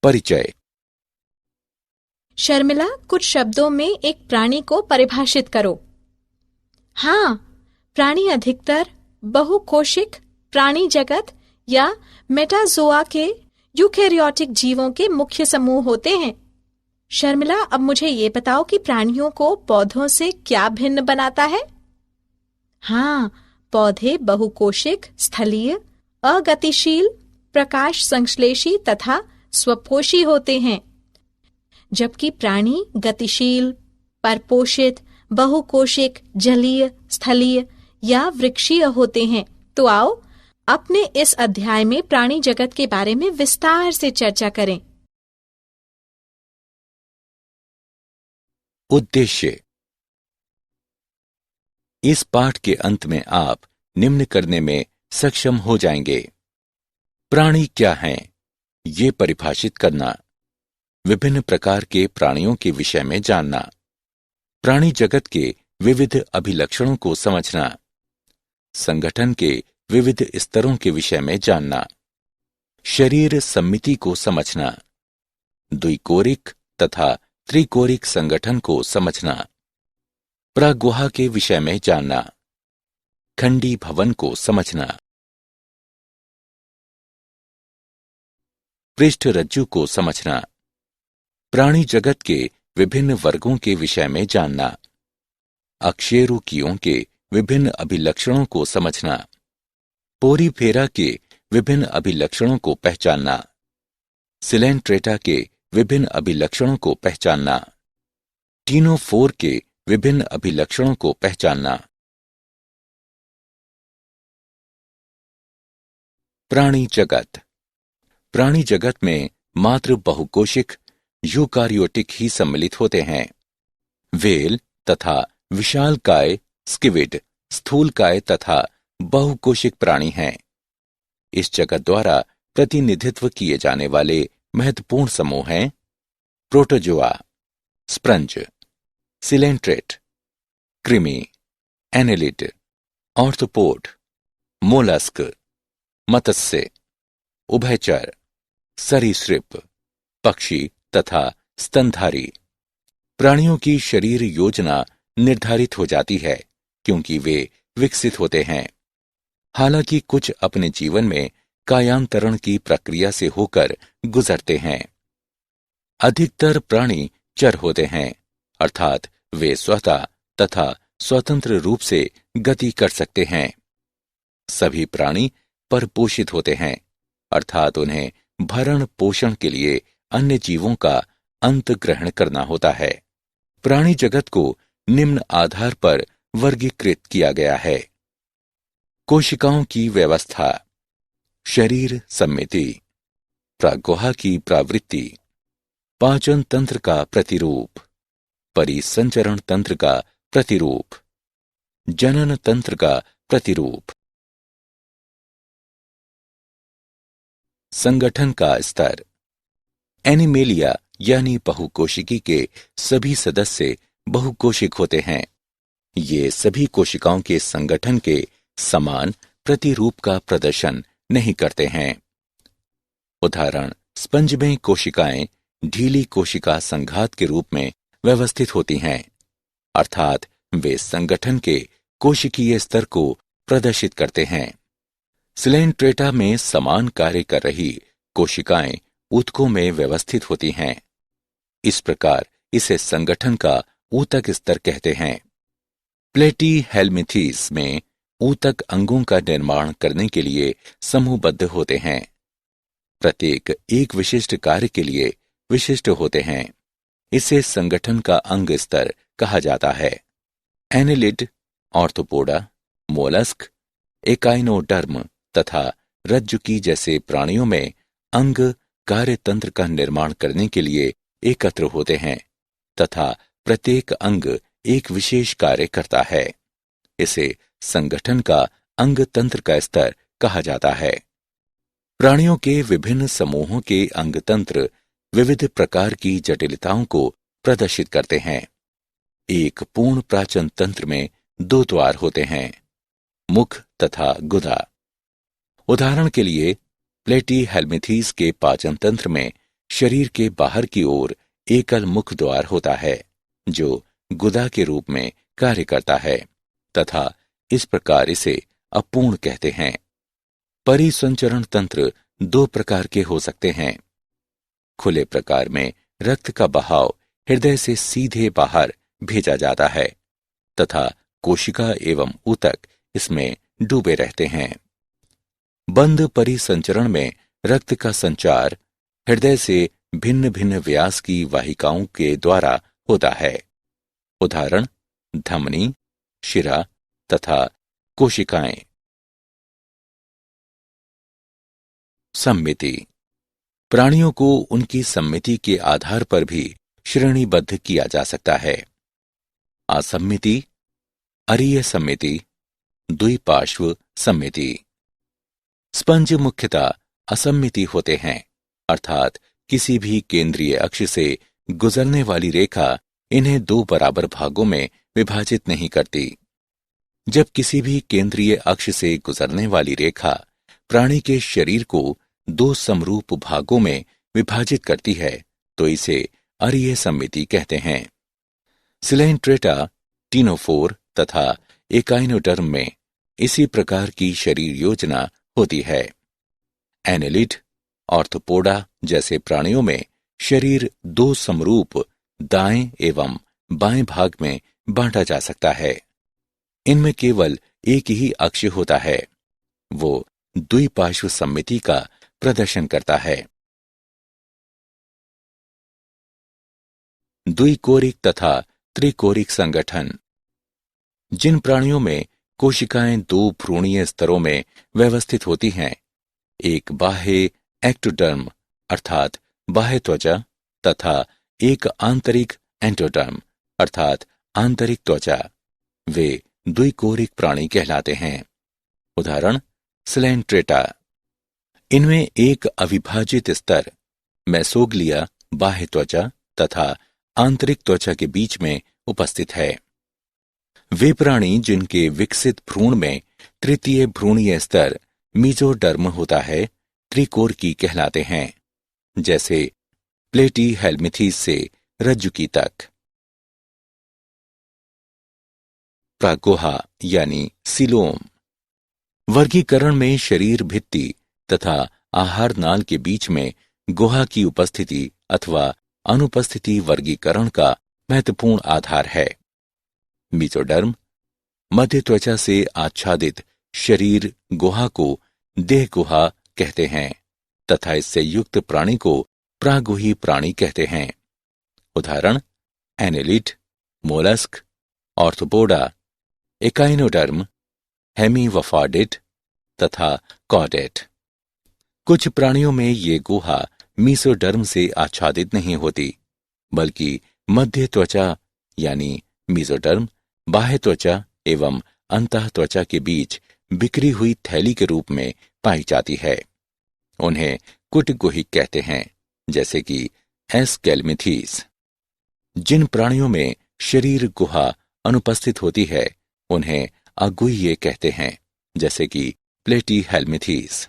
परिचय। शर्मिला, कुछ शब्दों में एक प्राणी को परिभाषित करो। हाँ, प्राणी अधिकतर बहुकोशिक प्राणी जगत या मेटाजोआ के यूकेरियोटिक जीवों के मुख्य समूह होते हैं। शर्मिला, अब मुझे ये बताओ कि प्राणियों को पौधों से क्या भिन्न बनाता है? हाँ, पौधे बहुकोशिक, स्थलीय, अगतिशील, प्रकाश संश्लेषी तथा स्वपोषी होते हैं, जबकि प्राणी गतिशील, परपोषित, बहुकोशिक, जलीय, स्थलीय या वृक्षीय होते हैं। तो आओ अपने इस अध्याय में प्राणी जगत के बारे में विस्तार से चर्चा करें। उद्देश्य। इस पाठ के अंत में आप निम्न करने में सक्षम हो जाएंगे: प्राणी क्या हैं, ये परिभाषित करना, विभिन्न प्रकार के प्राणियों के विषय में जानना, प्राणी जगत के विविध अभिलक्षणों को समझना, संगठन के विविध स्तरों के विषय में जानना, शरीर सम्मिति को समझना, द्विकोरिक तथा त्रिकोरिक संगठन को समझना, प्रागुहा के विषय में जानना, खंडी भवन को समझना, पृष्ठ रज्जु को समझना, प्राणी जगत के विभिन्न वर्गों के विषय में जानना, अकशेरुकियों के विभिन्न अभिलक्षणों को समझना, पोरीफेरा के विभिन्न अभिलक्षणों को पहचानना, सिलेंट्रेटा के विभिन्न अभिलक्षणों को पहचानना, टीनोफोर के विभिन्न अभिलक्षणों को पहचानना। प्राणी जगत। प्राणी जगत में मात्र बहुकोशिक यूकारियोटिक ही सम्मिलित होते हैं। व्हेल तथा विशालकाय स्क्विड स्थूलकाय तथा बहुकोशिक प्राणी हैं। इस जगत द्वारा प्रतिनिधित्व किए जाने वाले महत्वपूर्ण समूह हैं: प्रोटोजोआ, स्पंज, सिलेंट्रेट, कृमि, एनेलिड, ऑर्थ्रोपोड, मोलस्क, मत्स्य, उभयचर, सरीसृप, पक्षी तथा स्तनधारी। प्राणियों की शरीर योजना निर्धारित हो जाती है क्योंकि वे विकसित होते हैं। हालांकि कुछ अपने जीवन में कायांतरण की प्रक्रिया से होकर गुजरते हैं। अधिकतर प्राणी चर होते हैं, अर्थात वे स्वतः तथा स्वतंत्र रूप से गति कर सकते हैं। सभी प्राणी परपोषित होते हैं, अर्थात उन्हें भरण पोषण के लिए अन्य जीवों का अंत ग्रहण करना होता है। प्राणी जगत को निम्न आधार पर वर्गीकृत किया गया है: कोशिकाओं की व्यवस्था, शरीर सम्मिति, प्रागुहा की प्रवृत्ति, पाचन तंत्र का प्रतिरूप, परिसंचरण तंत्र का प्रतिरूप, जनन तंत्र का प्रतिरूप। संगठन का स्तर। एनिमेलिया यानी बहुकोशिकी के सभी सदस्य बहुकोशिक होते हैं। ये सभी कोशिकाओं के संगठन के समान प्रतिरूप का प्रदर्शन नहीं करते हैं। उदाहरण: स्पंज में कोशिकाएं ढीली कोशिका संघात के रूप में व्यवस्थित होती हैं, अर्थात वे संगठन के कोशिकीय स्तर को प्रदर्शित करते हैं। सिलेंट्रेटा में समान कार्य कर रही कोशिकाएं ऊतकों में व्यवस्थित होती हैं। इस प्रकार इसे संगठन का ऊतक स्तर कहते हैं। प्लेटीहेल्मिंथीज में ऊतक अंगों का निर्माण करने के लिए समूहबद्ध होते हैं। प्रत्येक एक विशिष्ट कार्य के लिए विशिष्ट होते हैं। इसे संगठन का अंग स्तर कहा जाता है। एनेलिड, ऑर्थ्रोपोडा, मोलस्क, एकाइनोडर्म तथा रज्जुकी जैसे प्राणियों में अंग कार्यतंत्र का निर्माण करने के लिए एकत्र होते हैं तथा प्रत्येक अंग एक विशेष कार्य करता है। इसे संगठन का अंग तंत्र का स्तर कहा जाता है। प्राणियों के विभिन्न समूहों के अंग तंत्र विविध प्रकार की जटिलताओं को प्रदर्शित करते हैं। एक पूर्ण प्राचन तंत्र में 2 द्वार होते हैं: मुख तथा गुदा। उदाहरण के लिए प्लेटीहेल्मिंथीज के पाचन तंत्र में शरीर के बाहर की ओर एकल मुख द्वार होता है जो गुदा के रूप में कार्य करता है तथा इस प्रकार इसे अपूर्ण कहते हैं। परिसंचरण तंत्र दो प्रकार के हो सकते हैं। खुले प्रकार में रक्त का बहाव हृदय से सीधे बाहर भेजा जाता है तथा कोशिका एवं ऊतक इसमें डूबे रहते हैं। बंद परिसंचरण में रक्त का संचार हृदय से भिन्न भिन्न व्यास की वाहिकाओं के द्वारा होता है। उदाहरण धमनी, शिरा तथा कोशिकाएं। सम्मिति। प्राणियों को उनकी सम्मिति के आधार पर भी श्रेणीबद्ध किया जा सकता है। असम्मिति, अरीय सम्मिति, द्विपार्श्व सम्मिति। स्पंज मुख्यतः असम्मिति होते हैं, अर्थात किसी भी केंद्रीय अक्ष से गुजरने वाली रेखा इन्हें दो बराबर भागों में विभाजित नहीं करती। जब किसी भी केंद्रीय अक्ष से गुजरने वाली रेखा प्राणी के शरीर को दो समरूप भागों में विभाजित करती है तो इसे अरीय सम्मिति कहते हैं। सिलेंट्रेटा, टीनोफोर तथा एकाइनोडर्म में इसी प्रकार की शरीर योजना होती है। एनेलिड, ऑर्थोपोडा जैसे प्राणियों में शरीर दो समरूप दाएं एवं बाएं भाग में बांटा जा सकता है। इनमें केवल एक ही अक्ष होता है, वो द्विपार्श्व सम्मिति का प्रदर्शन करता है। द्विकोरिक तथा त्रिकोरिक संगठन। जिन प्राणियों में कोशिकाएं दो भ्रूणीय स्तरों में व्यवस्थित होती हैं, एक बाह्य एक्टोडर्म अर्थात बाह्य त्वचा तथा एक आंतरिक एंडोडर्म अर्थात आंतरिक त्वचा, वे द्विकोरिक प्राणी कहलाते हैं। उदाहरण सिलेंट्रेटा। इनमें एक अविभाजित स्तर मेसोग्लिया बाह्य त्वचा तथा आंतरिक त्वचा के बीच में उपस्थित है। वे प्राणी जिनके विकसित भ्रूण में तृतीय भ्रूणीय स्तर मीजोडर्म होता है, त्रिकोरकी कहलाते हैं, जैसे प्लेटीहेल्मिंथेस से रज्जुकी तक। प्रागुहा यानी सीलोम। वर्गीकरण में शरीर भित्ति तथा आहार नाल के बीच में गुहा की उपस्थिति अथवा अनुपस्थिति वर्गीकरण का महत्वपूर्ण आधार है। मीजोडर्म मध्य त्वचा से आच्छादित शरीर गुहा को देह गुहा कहते हैं तथा इससे युक्त प्राणी को प्रागुही प्राणी कहते हैं। उदाहरण एनेलिड, मोलस्क, ऑर्थोपोडा, एकाइनोडर्म, हेमीवफॉर्डिड तथा कॉडेट। कुछ प्राणियों में ये गुहा मीसोडर्म से आच्छादित नहीं होती, बल्कि मध्य त्वचा यानी मीजोडर्म बाह्य त्वचा एवं अंतः त्वचा के बीच बिखरी हुई थैली के रूप में पाई जाती है। उन्हें कुटगुहिक कहते हैं, जैसे कि एस्केल्मिंथेस। जिन प्राणियों में शरीर गुहा अनुपस्थित होती है उन्हें अगुह्य कहते हैं, जैसे कि प्लेटीहेल्मिंथेस।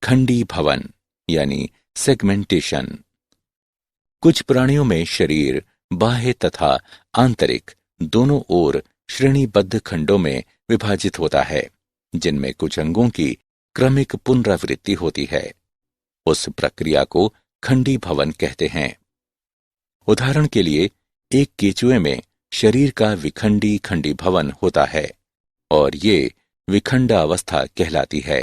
खंडी भवन यानी सेगमेंटेशन। कुछ प्राणियों में शरीर बाह्य तथा आंतरिक दोनों ओर श्रेणीबद्ध खंडों में विभाजित होता है, जिनमें कुछ अंगों की क्रमिक पुनरावृत्ति होती है। उस प्रक्रिया को खंडी भवन कहते हैं। उदाहरण के लिए एक केंचुए में शरीर का विखंडी खंडी भवन होता है और ये विखंडावस्था कहलाती है।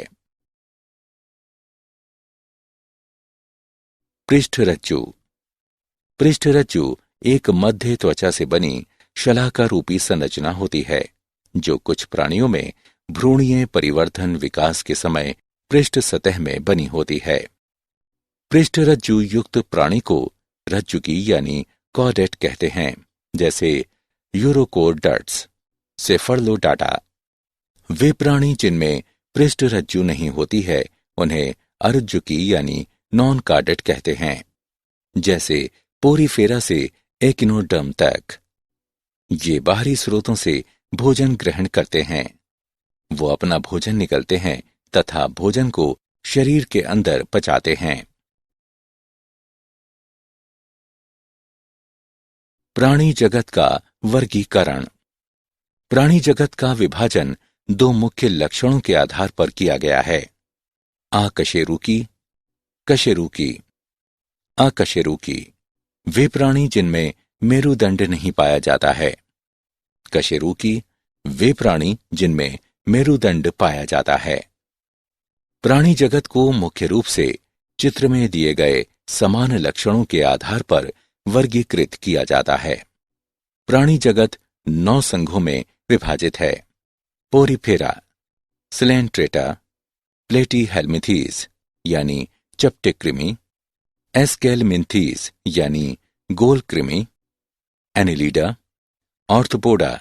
पृष्ठरज्जु। पृष्ठरज्जु एक मध्य त्वचा से बनी शलाका रूपी संरचना होती है, जो कुछ प्राणियों में भ्रूणीय परिवर्धन विकास के समय पृष्ठ सतह में बनी होती है। पृष्ठरज्जु युक्त प्राणी को रज्जुकी यानी कॉडेट कहते हैं, जैसे यूरोकोडर्ट्स, सेफर्लोडाटा। वे प्राणी जिनमें पृष्ठरज्जु नहीं होती है उन्हें अरज्जुकी यानी नॉन कार्डेट कहते हैं, जैसे पोरीफेरा से एकिनोडर्म तक। ये बाहरी स्रोतों से भोजन ग्रहण करते हैं। वो अपना भोजन निगलते हैं तथा भोजन को शरीर के अंदर पचाते हैं। प्राणी जगत का वर्गीकरण। प्राणी जगत का विभाजन दो मुख्य लक्षणों के आधार पर किया गया है, आकशेरुकी, कशेरुकी। आकशेरुकी वे प्राणी जिनमें मेरुदंड नहीं पाया जाता है। कशेरुकी वे प्राणी जिनमें मेरुदंड पाया जाता है। प्राणी जगत को मुख्य रूप से चित्र में दिए गए समान लक्षणों के आधार पर वर्गीकृत किया जाता है। प्राणी जगत 9 संघों में विभाजित है। पोरीफेरा, सिलेंट्रेटा, प्लेटीहेल्मिंथीज यानी चपटे कृमि, एस्केलमिंथीज यानी गोल कृमि, एनिलीडा, ऑर्थोपोडा,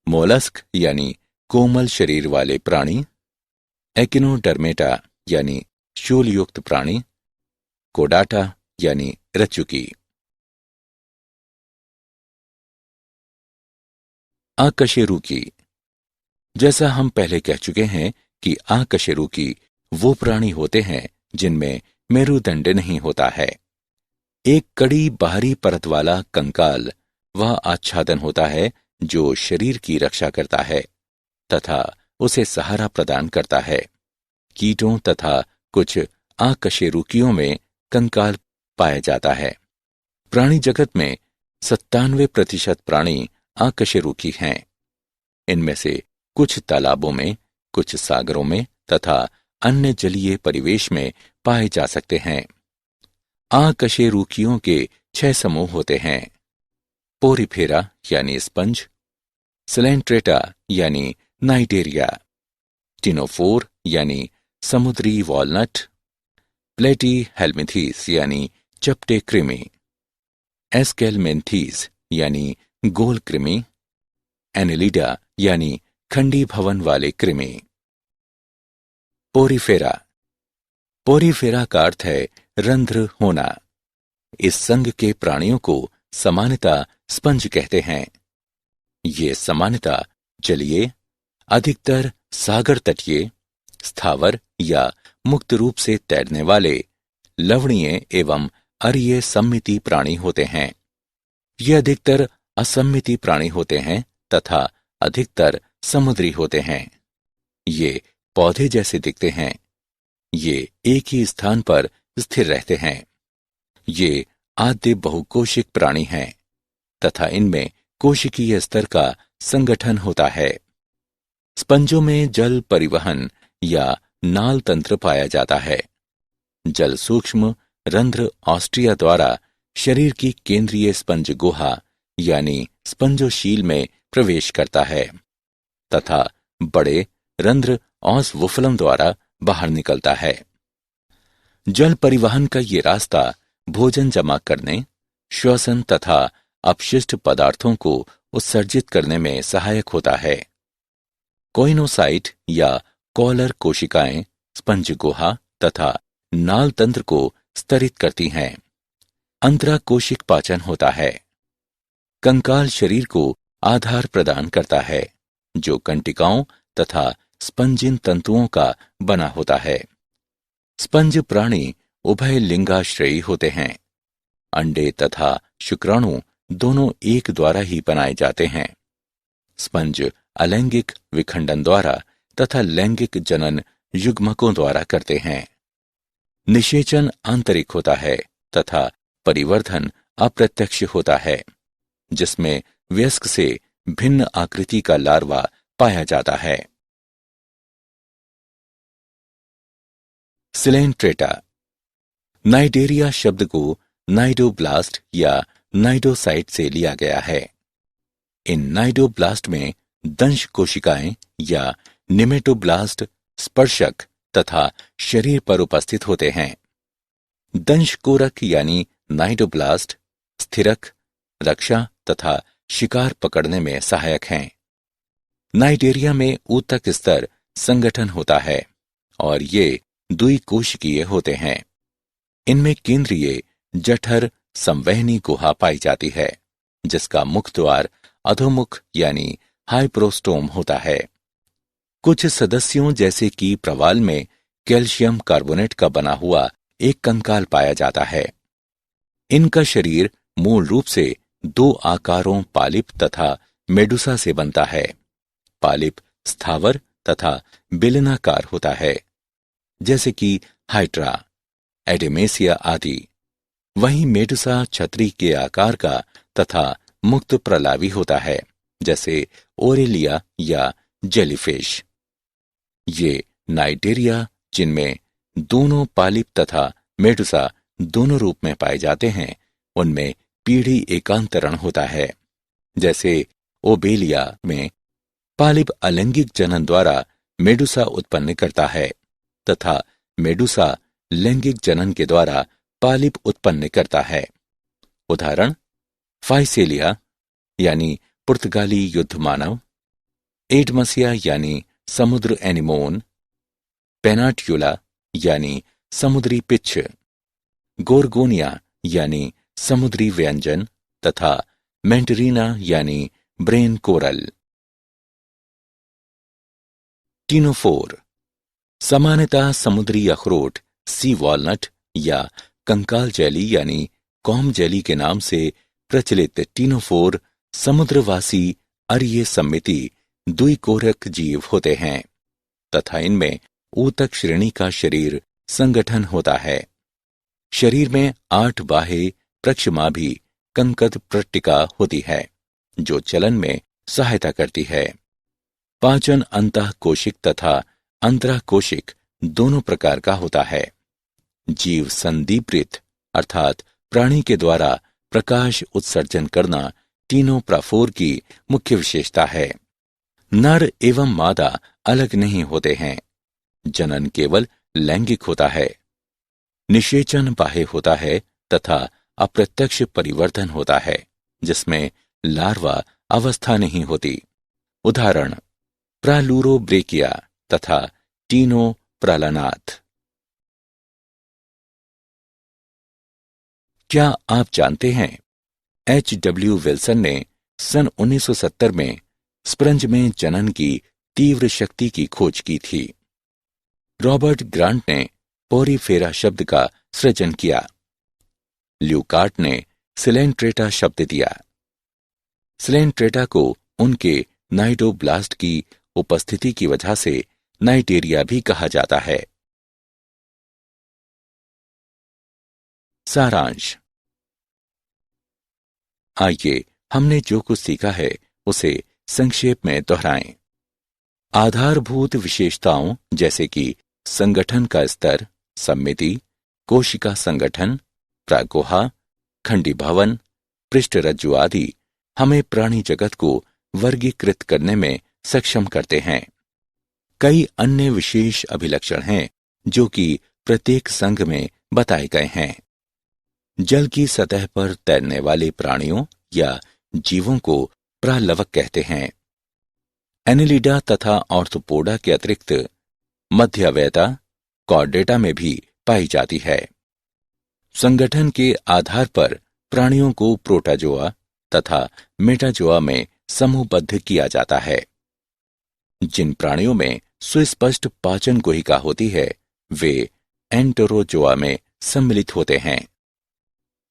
मोलस्क यानी कोमल शरीर वाले प्राणी, एकिनोडर्मेटा यानी शूलयुक्त प्राणी, कोडाटा यानी रज्जुकी। आकशेरुकी। जैसा हम पहले कह चुके हैं कि आकशेरुकी वो प्राणी होते हैं जिनमें मेरुदंड नहीं होता है। एक कड़ी बाहरी परत वाला कंकाल वह आच्छादन होता है जो शरीर की रक्षा करता है तथा उसे सहारा प्रदान करता है। कीटों तथा कुछ आकशेरुकियों में कंकाल पाया जाता है। प्राणी जगत में 97% प्राणी आकशेरुकी हैं। इनमें से कुछ तालाबों में, कुछ सागरों में तथा अन्य जलीय परिवेश में पाए जा सकते हैं। आकशेरुकियों के 6 समूह होते हैं। पोरीफेरा यानी स्पंज, सिलेंट्रेटा यानी नाइटेरिया, टिनोफोर यानी समुद्री वॉलनट, प्लेटीहेल्मिंथीज यानी चपटे कृमि, एस्केलमिंथीज यानी गोल कृमि, एनिलीडा यानी खंडी भवन वाले कृमि। पोरीफेरा। पोरीफेरा का अर्थ है रंध्र होना। इस संघ के प्राणियों को सामान्यतः स्पंज कहते हैं। ये सामान्यतः जलीय, अधिकतर सागर तटीय, स्थावर या मुक्त रूप से तैरने वाले लवणीय एवं अरीय सम्मिति प्राणी होते हैं। ये अधिकतर असम्मिति प्राणी होते हैं तथा अधिकतर समुद्री होते हैं। ये पौधे जैसे दिखते हैं। ये एक ही स्थान पर स्थिर रहते हैं। ये आद्य बहुकोशिक प्राणी हैं तथा इनमें कोशिकीय स्तर का संगठन होता है। स्पंजों में जल परिवहन या नाल तंत्र पाया जाता है। जल सूक्ष्म रंध्र ऑस्ट्रिया द्वारा शरीर की केंद्रीय स्पंज गुहा यानी स्पंजोशील में प्रवेश करता है तथा बड़े रंध्र ऑस्वुफलम द्वारा बाहर निकलता है। जल परिवहन का ये रास्ता भोजन जमा करने, श्वसन तथा अपशिष्ट पदार्थों को उत्सर्जित करने में सहायक होता है। कोइनोसाइट या कॉलर कोशिकाएं स्पंज गुहा तथा नाल तंत्र को स्तरित करती हैं। अंतराकोशिक पाचन होता है। कंकाल शरीर को आधार प्रदान करता है जो कंटिकाओं तथा स्पंजिन तंतुओं का बना होता है। स्पंज प्राणी उभय लिंगाश्रयी होते हैं। अंडे तथा शुक्राणु दोनों एक द्वारा ही बनाए जाते हैं। स्पंज अलैंगिक विखंडन द्वारा तथा लैंगिक जनन युग्मकों द्वारा करते हैं। निषेचन आंतरिक होता है तथा परिवर्धन अप्रत्यक्ष होता है, जिसमें वयस्क से भिन्न आकृति का लार्वा पाया जाता है। सिलेंट्रेटा। नाइडेरिया शब्द को नाइडोब्लास्ट या नाइडोसाइट से लिया गया है। इन नाइडोब्लास्ट में दंश कोशिकाएं या निमेटोब्लास्ट स्पर्शक तथा शरीर पर उपस्थित होते हैं। दंश कोरक यानी नाइडोब्लास्ट स्थिरक, रक्षा तथा शिकार पकड़ने में सहायक हैं। नाइडेरिया में ऊतक स्तर संगठन होता है और ये द्विकोशिकीय होते हैं। इनमें केंद्रीय जठर संवहनी गुहा पाई जाती है, जिसका मुख द्वार अधोमुख यानी हाइप्रोस्टोम होता है। कुछ सदस्यों जैसे कि प्रवाल में कैल्शियम कार्बोनेट का बना हुआ एक कंकाल पाया जाता है। इनका शरीर मूल रूप से दो आकारों पालिप तथा मेडुसा से बनता है। पालिप स्थावर तथा बेलनाकार होता है, जैसे कि हाइड्रा, एडेमेसिया आदि। वहीं मेडुसा छतरी के आकार का तथा मुक्त प्रलावी होता है, जैसे ओरेलिया या जेलीफिश। ये नाइटेरिया, जिनमें दोनों पालिप तथा मेडुसा दोनों रूप में पाए जाते हैं, उनमें पीढ़ी एकांतरण होता है। जैसे ओबेलिया में पालिप अलैंगिक जनन द्वारा मेडुसा उत्पन्न करता है तथा मेडुसा लैंगिक जनन के द्वारा पालिप उत्पन्न करता है। उदाहरण फाइसेलिया यानी पुर्तगाली युद्ध मानव, एडमसिया यानी समुद्र एनिमोन, पेनाट्यूला यानी समुद्री पिच्छ, गोर्गोनिया यानी समुद्री व्यंजन तथा मेंटरीना यानी ब्रेन कोरल। टीनोफोर सामान्यतः समुद्री अखरोट, सी वॉलनट या कंकाल जेली यानी कॉम जेली के नाम से प्रचलित टीनोफोर समुद्रवासी अरीय सम्मिति द्विकोरक जीव होते हैं तथा इनमें ऊतक श्रेणी का शरीर संगठन होता है। शरीर में 8 बाह्य प्रक्षमाभी कंकद पट्टिका होती है, जो चलन में सहायता करती है। पाचन अंतःकोशिक तथा अंतराकोशिक दोनों प्रकार का होता है। जीव संदीप्रित अर्थात प्राणी के द्वारा प्रकाश उत्सर्जन करना टीनोप्राफोर की मुख्य विशेषता है। नर एवं मादा अलग नहीं होते हैं। जनन केवल लैंगिक होता है। निषेचन बाह्य होता है तथा अप्रत्यक्ष परिवर्तन होता है, जिसमें लार्वा अवस्था नहीं होती। उदाहरण प्रालूरोब्रेकिया तथा टीनो प्रालानाथ। क्या आप जानते हैं, H.W. विल्सन ने सन 1970 में स्पंज में जनन की तीव्र शक्ति की खोज की थी। रॉबर्ट ग्रांट ने पोरीफेरा शब्द का सृजन किया। ल्यूकार्ट ने सिलेंट्रेटा शब्द दिया। सिलेंट्रेटा को उनके नाइडोब्लास्ट की उपस्थिति की वजह से नाइटेरिया भी कहा जाता है। सारांश। आइए हमने जो कुछ सीखा है उसे संक्षेप में दोहराएं। आधारभूत विशेषताओं जैसे कि संगठन का स्तर, सम्मिति, कोशिका संगठन, प्रागुहा, खंडीभवन, पृष्ठरज्जु आदि हमें प्राणी जगत को वर्गीकृत करने में सक्षम करते हैं। कई अन्य विशेष अभिलक्षण हैं जो कि प्रत्येक संघ में बताए गए हैं। जल की सतह पर तैरने वाले प्राणियों या जीवों को प्रालवक कहते हैं। एनेलिडा तथा ऑर्थोपोडा के अतिरिक्त मध्यवयता कॉर्डेटा में भी पाई जाती है। संगठन के आधार पर प्राणियों को प्रोटाजोआ तथा मेटाजोआ में समूहबद्ध किया जाता है। जिन प्राणियों में सुस्पष्ट पाचन गुहिका होती है, वे एंटरोजोआ में सम्मिलित होते हैं।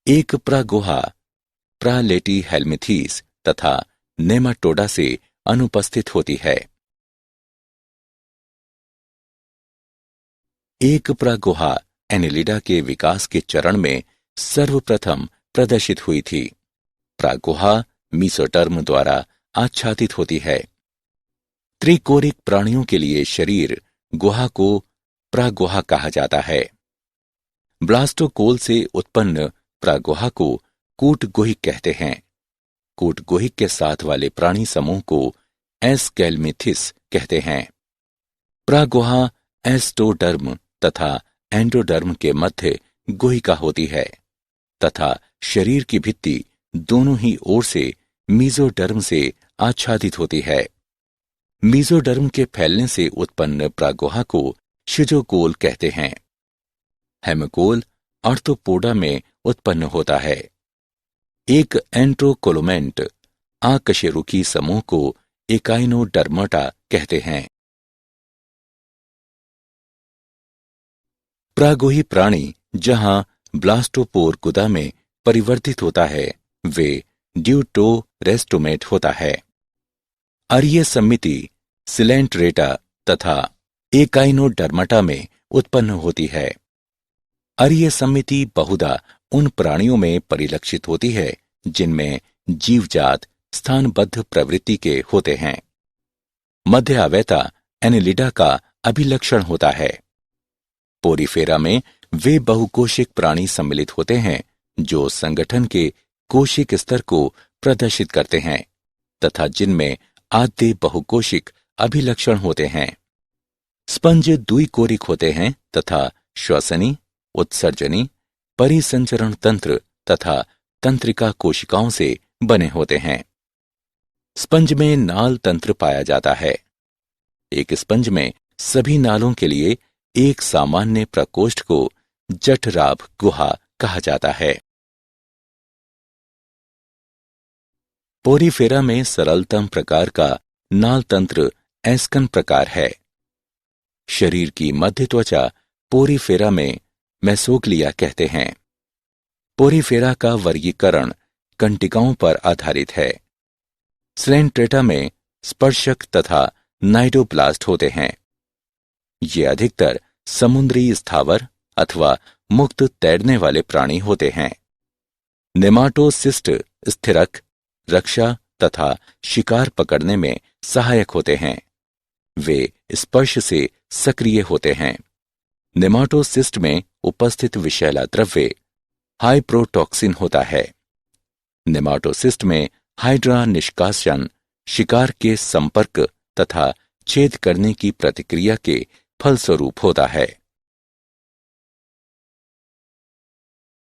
एक प्रागुहा प्रालेटी हेल्मिथीस तथा नेमाटोडा से अनुपस्थित होती है। एक प्रागुहा एनेलिडा के विकास के चरण में सर्वप्रथम प्रदर्शित हुई थी। प्रागुहा मीसोटर्म द्वारा आच्छादित होती है। त्रिकोरिक प्राणियों के लिए शरीर गुहा को प्रागुहा कहा जाता है। ब्लास्टोकोल से उत्पन्न प्रागुहा को कूटगुहिक कहते हैं। कूटगुहिक के साथ वाले प्राणी समूह को एस्केल्मिथिस कहते हैं। प्रागुहा एस्टोडर्म तथा एंडोडर्म के मध्य गुहिका होती है तथा शरीर की भित्ति दोनों ही ओर से मीजोडर्म से आच्छादित होती है। मीजोडर्म के फैलने से उत्पन्न प्रागुहा को शिजोकोल कहते हैं। हेमकोल ऑर्थोपोडा में उत्पन्न होता है। एक एंट्रोकोलोमेंट आकशेरुकी समूह को एकाइनोडर्माटा कहते हैं। प्रागोही प्राणी जहां ब्लास्टोपोर गुदा में परिवर्तित होता है, वे ड्यूटोरेस्टोमेट होता है। अरीय समिति सिलेंट्रेटा तथा एकाइनोडर्माटा में उत्पन्न होती है। अरीय समिति बहुधा उन प्राणियों में परिलक्षित होती है जिनमें जीवजात स्थानबद्ध प्रवृत्ति के होते हैं। मध्य अवैता एनिलिडा का अभिलक्षण होता है। पोरीफेरा में वे बहुकोशिक प्राणी सम्मिलित होते हैं जो संगठन के कोशिक स्तर को प्रदर्शित करते हैं तथा जिनमें आद्य बहुकोशिक अभिलक्षण होते हैं। स्पंज द्विकोरिक होते हैं तथा श्वसनी, उत्सर्जनी, परिसंचरण तंत्र तथा तंत्रिका कोशिकाओं से बने होते हैं। स्पंज में नाल तंत्र पाया जाता है। एक स्पंज में सभी नालों के लिए एक सामान्य प्रकोष्ठ को जठराभ गुहा कहा जाता है। पोरीफेरा में सरलतम प्रकार का नाल तंत्र एस्कन प्रकार है। शरीर की मध्य त्वचा पोरीफेरा में मेसोग्लिया कहते हैं। पोरीफेरा का वर्गीकरण कंटिकाओं पर आधारित है। सिलेंट्रेटा में स्पर्शक तथा नाइडोप्लास्ट होते हैं। ये अधिकतर समुद्री स्थावर अथवा मुक्त तैरने वाले प्राणी होते हैं। नेमाटोसिस्ट स्थिरक, रक्षा तथा शिकार पकड़ने में सहायक होते हैं। वे स्पर्श से सक्रिय होते हैं। नेमाटोसिस्ट में उपस्थित विषैला द्रव्य हाइप्रोटॉक्सिन होता है। नेमाटोसिस्ट में हाइड्रा निष्कासन शिकार के संपर्क तथा छेद करने की प्रतिक्रिया के फलस्वरूप होता है।